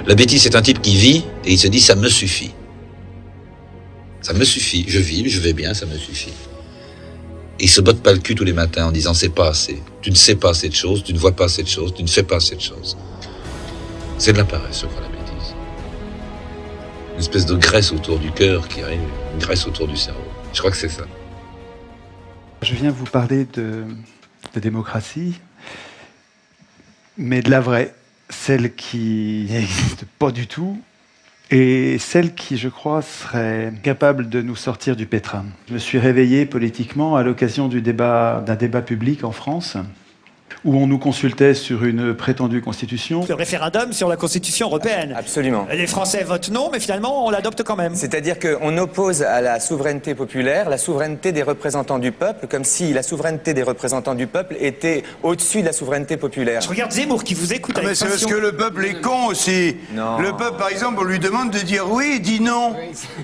La bêtise, c'est un type qui vit et il se dit ça me suffit. Ça me suffit. Je vis, je vais bien, ça me suffit. Et il se botte pas le cul tous les matins en disant c'est pas assez. Tu ne sais pas assez de choses, tu ne vois pas assez de choses, tu ne fais pas assez de choses. C'est de la paresse, je crois, la bêtise. Une espèce de graisse autour du cœur qui arrive, une graisse autour du cerveau. Je crois que c'est ça. Je viens vous parler de démocratie, mais de la vraie, celle qui n'existe pas du tout, et celle qui, je crois, serait capable de nous sortir du pétrin. Je me suis réveillé politiquement à l'occasion d'un débat public en France, où on nous consultait sur une prétendue constitution. Le référendum sur la constitution européenne. Absolument. Les Français votent non, mais finalement, on l'adopte quand même. C'est-à-dire qu'on oppose à la souveraineté populaire la souveraineté des représentants du peuple, comme si la souveraineté des représentants du peuple était au-dessus de la souveraineté populaire. Je regarde Zemmour qui vous écoute avec mais c'est parce passion. que le peuple est con aussi. Non. Le peuple, par exemple, on lui demande de dire oui, il dit non.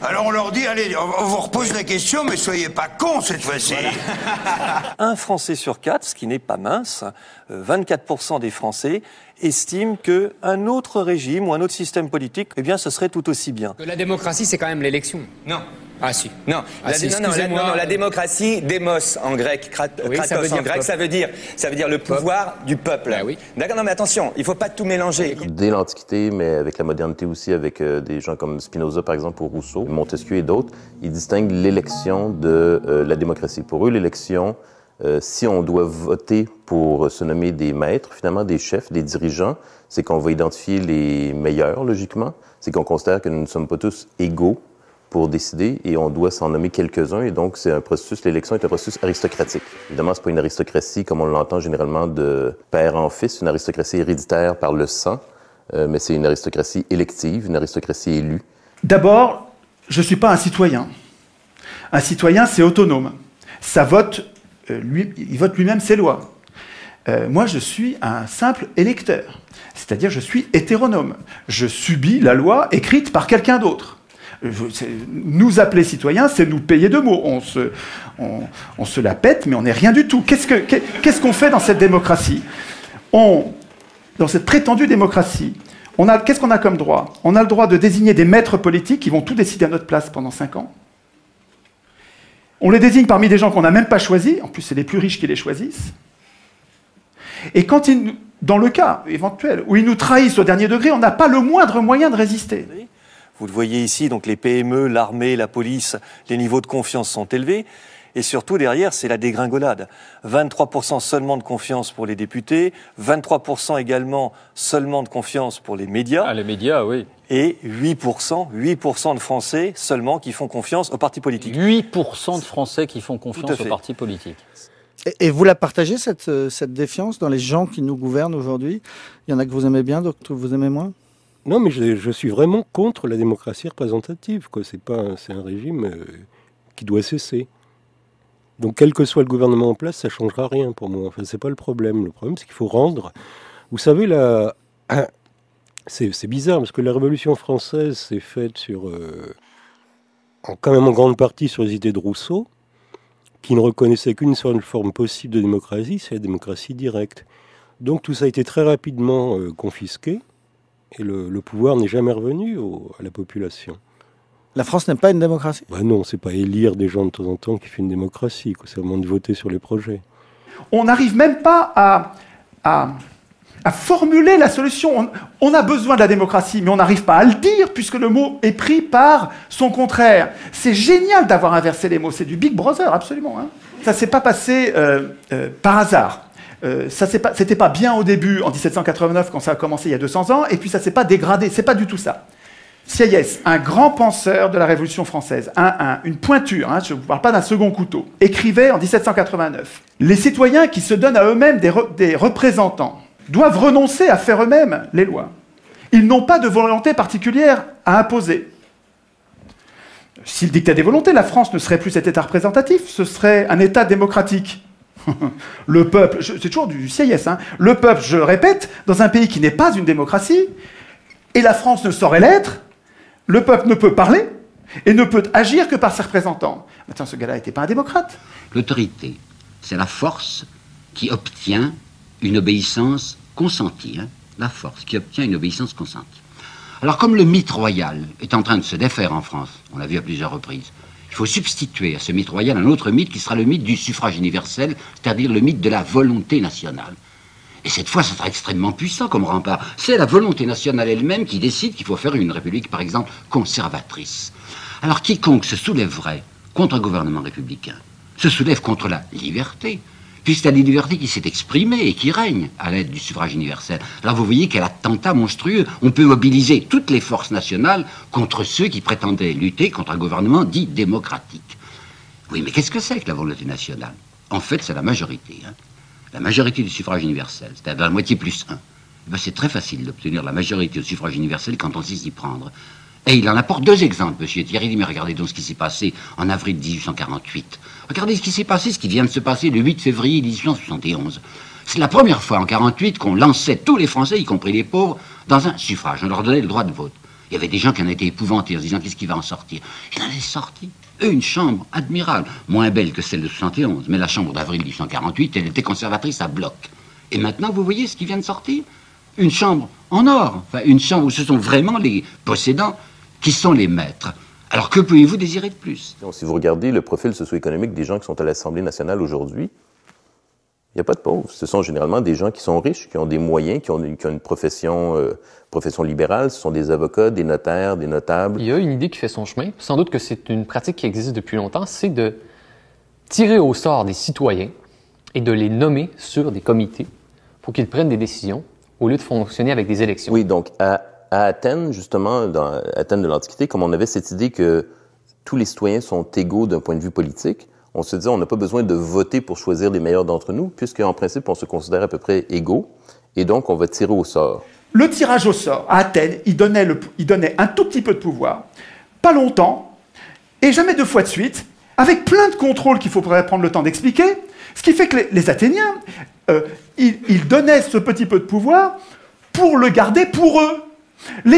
Alors on leur dit, allez, on vous repose la question, mais soyez pas cons cette fois-ci. Un Français sur 4, ce qui n'est pas mince, 24% des Français estiment qu'un autre régime ou un autre système politique, eh bien, ce serait tout aussi bien. La démocratie, c'est quand même l'élection. Non. Ah si. Non, la démocratie, démos en grec, kratos en grec, ça veut dire le pouvoir du peuple. Ah oui. D'accord, non mais attention, il ne faut pas tout mélanger. Dès l'Antiquité, mais avec la modernité aussi, avec des gens comme Spinoza par exemple, ou Rousseau, Montesquieu et d'autres, ils distinguent l'élection de la démocratie. Pour eux, l'élection, si on doit voter pour se nommer des maîtres, finalement des chefs, des dirigeants, c'est qu'on va identifier les meilleurs, logiquement. C'est qu'on considère que nous ne sommes pas tous égaux pour décider et on doit s'en nommer quelques-uns. Et donc, c'est un processus, l'élection est un processus aristocratique. Évidemment, c'est pas une aristocratie comme on l'entend généralement de père en fils, une aristocratie héréditaire par le sang, mais c'est une aristocratie élective, une aristocratie élue. D'abord, je ne suis pas un citoyen. Un citoyen, c'est autonome. Ça vote, il vote lui-même ses lois. Moi, je suis un simple électeur. C'est-à-dire, je suis hétéronome. Je subis la loi écrite par quelqu'un d'autre. Nous appeler citoyens, c'est nous payer de mots. On se la pète, mais on n'est rien du tout. Qu'est-ce qu'on fait dans cette démocratie? Dans cette prétendue démocratie, qu'est-ce qu'on a comme droit? On a le droit de désigner des maîtres politiques qui vont tout décider à notre place pendant 5 ans. On les désigne parmi des gens qu'on n'a même pas choisis. En plus, c'est les plus riches qui les choisissent. Et quand dans le cas éventuel où ils nous trahissent au dernier degré, on n'a pas le moindre moyen de résister. Vous le voyez ici, donc les PME, l'armée, la police, les niveaux de confiance sont élevés. Et surtout, derrière, c'est la dégringolade. 23% seulement de confiance pour les députés, 23% également seulement de confiance pour les médias. Ah, les médias, oui. Et 8% de Français seulement qui font confiance aux partis politiques. 8% de Français qui font confiance aux partis politiques. Et vous la partagez, cette défiance dans les gens qui nous gouvernent aujourd'hui? Il y en a que vous aimez bien, d'autres que vous aimez moins? Non, mais je suis vraiment contre la démocratie représentative, quoi. C'est un régime qui doit cesser. Donc, quel que soit le gouvernement en place, ça ne changera rien pour moi. Enfin, c'est pas le problème. Le problème, c'est qu'il faut rendre... Vous savez, c'est bizarre, parce que la Révolution française s'est faite quand même en grande partie sur les idées de Rousseau, qui ne reconnaissait qu'une seule forme possible de démocratie, c'est la démocratie directe. Donc, tout ça a été très rapidement confisqué. Et le pouvoir n'est jamais revenu à la population. La France n'est pas une démocratie? Non, c'est pas élire des gens de temps en temps qui fait une démocratie. C'est vraiment de voter sur les projets. On n'arrive même pas à formuler la solution. On a besoin de la démocratie, mais on n'arrive pas à le dire, puisque le mot est pris par son contraire. C'est génial d'avoir inversé les mots. C'est du Big Brother, absolument. Hein. Ça ne s'est pas passé par hasard. C'était pas bien au début, en 1789, quand ça a commencé il y a 200 ans, et puis ça s'est pas dégradé. C'est pas du tout ça. Sieyès, un grand penseur de la Révolution française, une pointure, je ne vous parle pas d'un second couteau, écrivait en 1789 « Les citoyens qui se donnent à eux-mêmes des représentants doivent renoncer à faire eux-mêmes les lois. Ils n'ont pas de volonté particulière à imposer. S'ils dictaient des volontés, la France ne serait plus cet État représentatif, ce serait un État démocratique. » Le peuple, c'est toujours du Sieyès, le peuple, je le répète, dans un pays qui n'est pas une démocratie, et la France ne saurait l'être, le peuple ne peut parler et ne peut agir que par ses représentants. Attends, ce gars-là n'était pas un démocrate. L'autorité, c'est la force qui obtient une obéissance consentie. La force qui obtient une obéissance consentie. Alors comme le mythe royal est en train de se défaire en France, on l'a vu à plusieurs reprises, il faut substituer à ce mythe royal un autre mythe qui sera le mythe du suffrage universel, c'est-à-dire le mythe de la volonté nationale. Et cette fois, ça sera extrêmement puissant comme rempart. C'est la volonté nationale elle-même qui décide qu'il faut faire une république, par exemple, conservatrice. Alors quiconque se soulèverait contre un gouvernement républicain se soulève contre la liberté, puisque c'est la liberté qui s'est exprimée et qui règne à l'aide du suffrage universel. Alors vous voyez quel attentat monstrueux. On peut mobiliser toutes les forces nationales contre ceux qui prétendaient lutter contre un gouvernement dit démocratique. Oui, mais qu'est-ce que c'est que la volonté nationale? En fait, c'est la majorité. La majorité du suffrage universel, c'est-à-dire la moitié plus 1. Ben, c'est très facile d'obtenir la majorité au suffrage universel quand on sait s'y prendre. Et il en apporte deux exemples, monsieur Thierry dit, mais regardez donc ce qui s'est passé en avril 1848. Regardez ce qui s'est passé, ce qui vient de se passer le 8 février 1871. C'est la première fois en 48 qu'on lançait tous les Français, y compris les pauvres, dans un suffrage. On leur donnait le droit de vote. Il y avait des gens qui en étaient épouvantés en se disant qu'est-ce qui va en sortir. Il en est sorti. Une chambre admirable, moins belle que celle de 71, mais la chambre d'avril 1848, elle était conservatrice à bloc. Et maintenant, vous voyez ce qui vient de sortir? Une chambre en or, enfin, une chambre où ce sont vraiment les possédants qui sont les maîtres. Alors que pouvez-vous désirer de plus? Si vous regardez le profil socio-économique des gens qui sont à l'Assemblée nationale aujourd'hui, il n'y a pas de pauvres. Ce sont généralement des gens qui sont riches, qui ont des moyens, qui ont une profession libérale. Ce sont des avocats, des notaires, des notables. Il y a une idée qui fait son chemin. Sans doute que c'est une pratique qui existe depuis longtemps, c'est de tirer au sort des citoyens et de les nommer sur des comités pour qu'ils prennent des décisions au lieu de fonctionner avec des élections. Oui, donc à Athènes, justement, dans Athènes de l'Antiquité, comme on avait cette idée que tous les citoyens sont égaux d'un point de vue politique, on se disait on n'a pas besoin de voter pour choisir les meilleurs d'entre nous, puisqu'en principe, on se considère à peu près égaux, et donc on va tirer au sort. Le tirage au sort, à Athènes, il donnait un tout petit peu de pouvoir, pas longtemps, et jamais 2 fois de suite, avec plein de contrôles qu'il faudrait prendre le temps d'expliquer, ce qui fait que les Athéniens, ils donnaient ce petit peu de pouvoir pour le garder pour eux.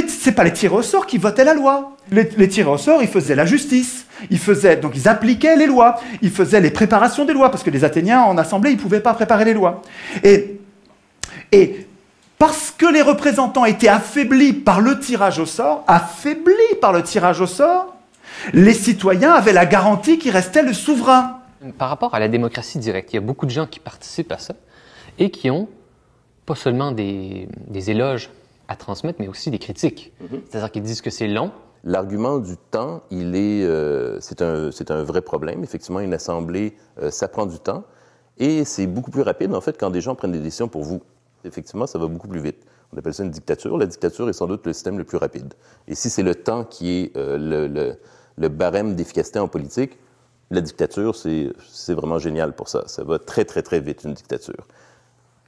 C'est pas les tirés au sort qui votaient la loi. Les tirés au sort, ils faisaient la justice. Donc ils appliquaient les lois. Ils faisaient les préparations des lois, parce que les Athéniens, en assemblée, ils ne pouvaient pas préparer les lois. Et parce que les représentants étaient affaiblis par le tirage au sort, les citoyens avaient la garantie qu'il restait le souverain. Par rapport à la démocratie directe, il y a beaucoup de gens qui participent à ça et qui ont pas seulement des éloges à transmettre, mais aussi des critiques. C'est-à-dire qu'ils disent que c'est long. L'argument du temps, c'est un vrai problème. Effectivement, une assemblée, ça prend du temps. Et c'est beaucoup plus rapide, en fait, quand des gens prennent des décisions pour vous. Effectivement, ça va beaucoup plus vite. On appelle ça une dictature. La dictature est sans doute le système le plus rapide. Et si c'est le temps qui est le barème d'efficacité en politique, la dictature, c'est vraiment génial pour ça. Ça va très, très, très vite, une dictature.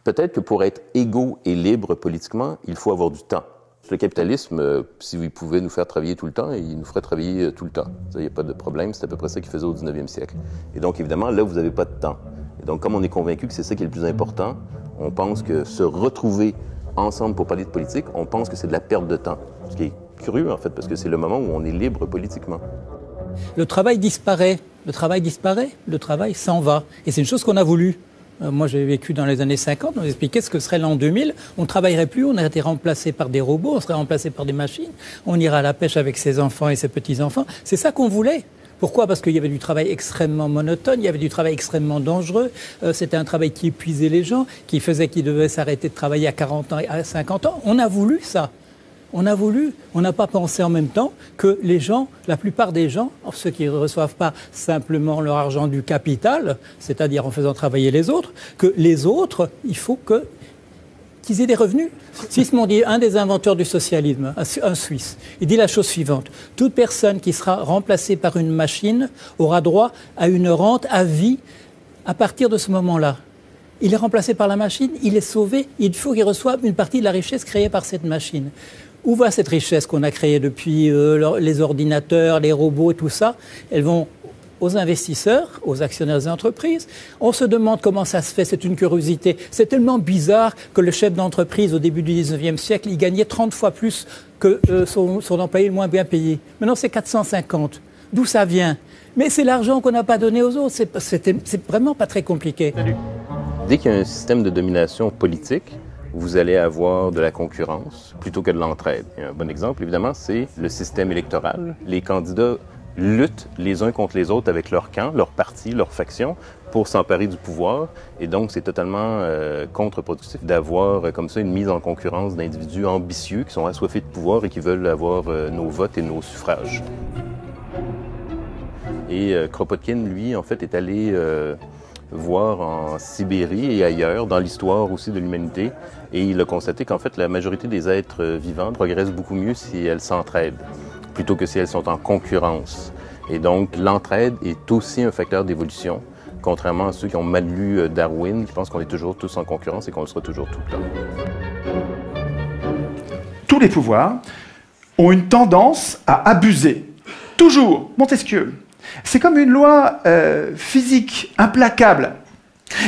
Peut-être que pour être égaux et libres politiquement, il faut avoir du temps. Le capitalisme, s'il pouvait nous faire travailler tout le temps, il nous ferait travailler tout le temps. Il n'y a pas de problème, c'est à peu près ça qu'il faisait au 19e siècle. Et donc, évidemment, là, vous n'avez pas de temps. Et donc, comme on est convaincu que c'est ça qui est le plus important, on pense que se retrouver ensemble pour parler de politique, on pense que c'est de la perte de temps. Ce qui est curieux, en fait, parce que c'est le moment où on est libre politiquement. Le travail disparaît, le travail s'en va. Et c'est une chose qu'on a voulu. Moi, j'ai vécu dans les années 50, on expliquait ce que serait l'an 2000. On ne travaillerait plus, on a été remplacé par des robots, on serait remplacé par des machines. On ira à la pêche avec ses enfants et ses petits-enfants. C'est ça qu'on voulait. Pourquoi? Parce qu'il y avait du travail extrêmement monotone, il y avait du travail extrêmement dangereux. C'était un travail qui épuisait les gens, qui faisait qu'ils devaient s'arrêter de travailler à 40 ans et à 50 ans. On a voulu ça. On n'a pas pensé en même temps que les gens, la plupart des gens, ceux qui ne reçoivent pas simplement leur argent du capital, c'est-à-dire en faisant travailler les autres, que les autres, il faut qu'ils aient des revenus. Sismondi, un des inventeurs du socialisme, un Suisse, il dit la chose suivante. Toute personne qui sera remplacée par une machine aura droit à une rente à vie à partir de ce moment-là. Il est remplacé par la machine, il est sauvé, il faut qu'il reçoive une partie de la richesse créée par cette machine. Où va cette richesse qu'on a créée depuis les ordinateurs, les robots et tout ça? Elles vont aux investisseurs, aux actionnaires des entreprises. On se demande comment ça se fait, c'est une curiosité. C'est tellement bizarre que le chef d'entreprise au début du 19e siècle, il gagnait 30 fois plus que son employé le moins bien payé. Maintenant, c'est 450. D'où ça vient? Mais c'est l'argent qu'on n'a pas donné aux autres. C'est vraiment pas très compliqué. Dès qu'il y a un système de domination politique, vous allez avoir de la concurrence plutôt que de l'entraide. Et un bon exemple, évidemment, c'est le système électoral. Les candidats luttent les uns contre les autres avec leur camp, leur parti, leur faction pour s'emparer du pouvoir. Et donc, c'est totalement contre-productif d'avoir comme ça une mise en concurrence d'individus ambitieux qui sont assoiffés de pouvoir et qui veulent avoir nos votes et nos suffrages. Et Kropotkin, lui, en fait, est allé voir en Sibérie et ailleurs, dans l'histoire aussi de l'humanité, et il a constaté qu'en fait, la majorité des êtres vivants progressent beaucoup mieux si elles s'entraident, plutôt que si elles sont en concurrence. Et donc, l'entraide est aussi un facteur d'évolution, contrairement à ceux qui ont mal lu Darwin, qui pensent qu'on est toujours tous en concurrence et qu'on le sera toujours tout le temps. Tous les pouvoirs ont une tendance à abuser. Toujours. Montesquieu. C'est comme une loi physique implacable.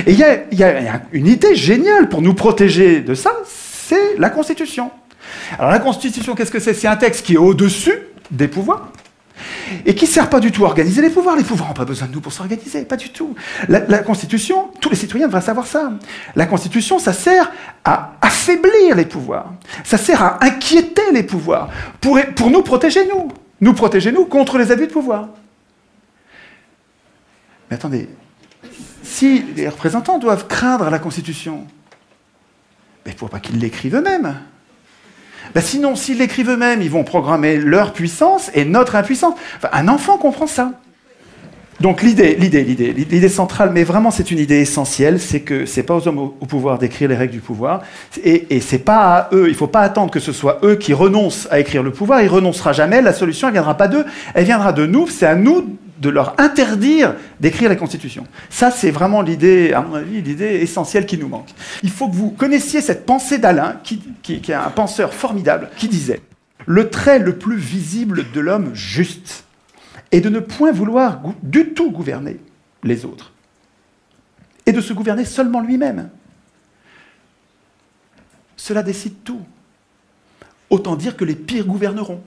Et il y a une idée géniale pour nous protéger de ça, c'est la Constitution. Alors la Constitution, qu'est-ce que c'est? C'est un texte qui est au-dessus des pouvoirs et qui ne sert pas du tout à organiser les pouvoirs. Les pouvoirs n'ont pas besoin de nous pour s'organiser, pas du tout. La Constitution, tous les citoyens devraient savoir ça. La Constitution, ça sert à affaiblir les pouvoirs. Ça sert à inquiéter les pouvoirs pour nous protéger, nous. Nous protéger, nous, contre les abus de pouvoir. Mais attendez, si les représentants doivent craindre la Constitution, il ne faut pas qu'ils l'écrivent eux-mêmes. Sinon, s'ils l'écrivent eux-mêmes, ils vont programmer leur puissance et notre impuissance. Enfin, un enfant comprend ça. Donc l'idée centrale, mais vraiment c'est une idée essentielle, c'est que c'est pas aux hommes au pouvoir d'écrire les règles du pouvoir, et c'est pas à eux, il faut pas attendre que ce soit eux qui renoncent à écrire le pouvoir, ils renoncera jamais, la solution elle viendra pas d'eux, elle viendra de nous, c'est à nous de leur interdire d'écrire la Constitution. Ça c'est vraiment l'idée, à mon avis, l'idée essentielle qui nous manque. Il faut que vous connaissiez cette pensée d'Alain, qui est un penseur formidable, qui disait « Le trait le plus visible de l'homme juste », et de ne point vouloir du tout gouverner les autres, et de se gouverner seulement lui-même. Cela décide tout. Autant dire que les pires gouverneront.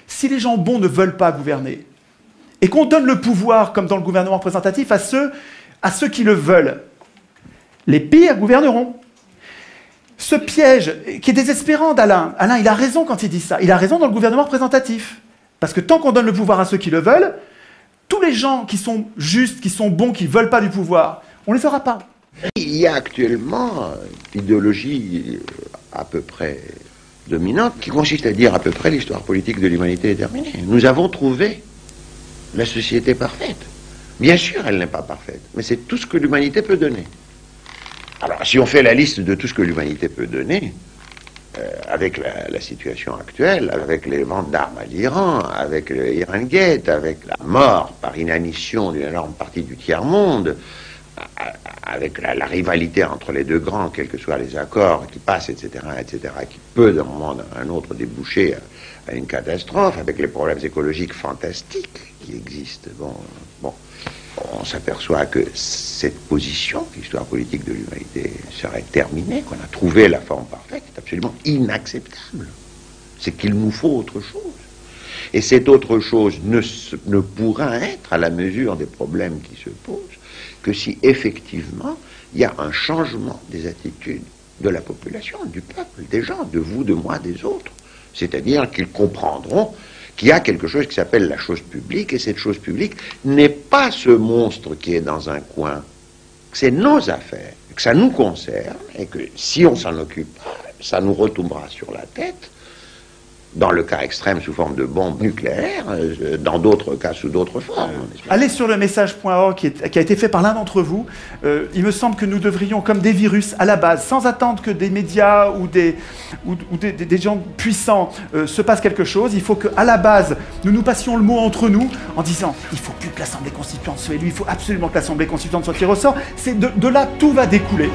Si les gens bons ne veulent pas gouverner, et qu'on donne le pouvoir, comme dans le gouvernement représentatif, à ceux qui le veulent, les pires gouverneront. Ce piège qui est désespérant d'Alain, Alain, il a raison quand il dit ça, il a raison dans le gouvernement représentatif. Parce que tant qu'on donne le pouvoir à ceux qui le veulent, tous les gens qui sont justes, qui sont bons, qui ne veulent pas du pouvoir, on ne les aura pas. Il y a actuellement une idéologie à peu près dominante qui consiste à dire à peu près l'histoire politique de l'humanité est terminée. Nous avons trouvé la société parfaite. Bien sûr, elle n'est pas parfaite, mais c'est tout ce que l'humanité peut donner. Alors, si on fait la liste de tout ce que l'humanité peut donner, avec la situation actuelle, avec les ventes d'armes à l'Iran, avec le Iran Gate, avec la mort par inanition d'une énorme partie du tiers-monde, avec la rivalité entre les deux grands, quels que soient les accords qui passent, etc., qui peut d'un moment à un autre déboucher à une catastrophe, avec les problèmes écologiques fantastiques qui existent. Bon, on s'aperçoit que cette position, l'histoire politique de l'humanité serait terminée, qu'on a trouvé la forme parfaite, est absolument inacceptable. C'est qu'il nous faut autre chose. Et cette autre chose ne pourra être à la mesure des problèmes qui se posent que si effectivement il y a un changement des attitudes de la population, du peuple, des gens, de vous, de moi, des autres. C'est-à-dire qu'ils comprendront qu'il y a quelque chose qui s'appelle la chose publique, et cette chose publique n'est pas ce monstre qui est dans un coin. C'est nos affaires, que ça nous concerne, et que si on s'en occupe pas, ça nous retombera sur la tête, dans le cas extrême sous forme de bombes nucléaires, dans d'autres cas sous d'autres formes. Allez sur le message.org qui a été fait par l'un d'entre vous. Il me semble que nous devrions, comme des virus, à la base, sans attendre que des médias ou des gens puissants se passent quelque chose, il faut qu'à la base, nous passions le mot entre nous en disant « il ne faut plus que l'Assemblée constituante soit élue, il faut absolument que l'Assemblée constituante soit tirée au sort ». De là, tout va découler.